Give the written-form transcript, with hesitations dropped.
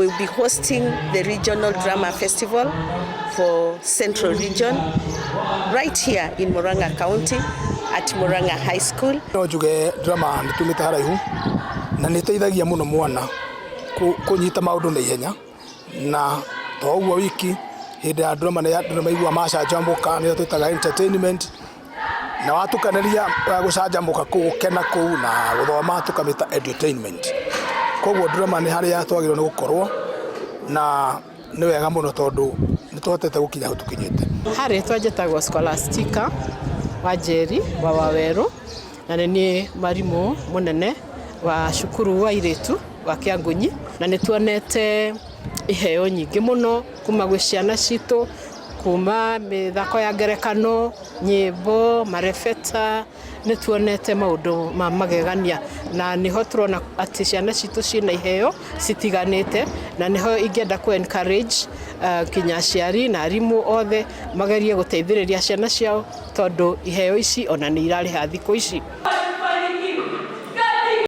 will be hosting the Regional Drama Festival for Central Region right here in Murang'a County at Murang'a High School. No njuge drama nitumite haraihu na niteithagia muno mwana kunyita maundu na ihenya na toguo wiki hindi ya drama na maigua macanjamũka nĩ twĩtaga entertainment na watukaneria gucanjamũka gũkena kũu na gũthoma tukamĩta edutainment. Koguo drama nĩ harĩa twagĩrĩirwo nĩ gũkorwo na nĩ wega mũno tondũ nĩ twahotete gũkinya hau tũkinyĩte. Harĩ twanjĩtagwo Scholastica Wanjeri wa Waweru na nĩ marimũ mũnene wa cukuru wa Iretu wa Kĩangunyi na nĩ tuonete iheo nyingĩ mũno kuma gwĩ ciana citũ, kuma mĩthako ya ngerekano, nyĩmbo, marebeta. Nĩ tuonete maũndũ ma magegania na nĩho tũrona atĩ ciana citũ ciĩna iheo citiganĩte na nĩho ingĩenda ku encourage kinya aciari na arimũ othe magerie gũteithĩrĩria ciana ciao tondũ iheo ici ona nĩ irarĩha thikũ ici.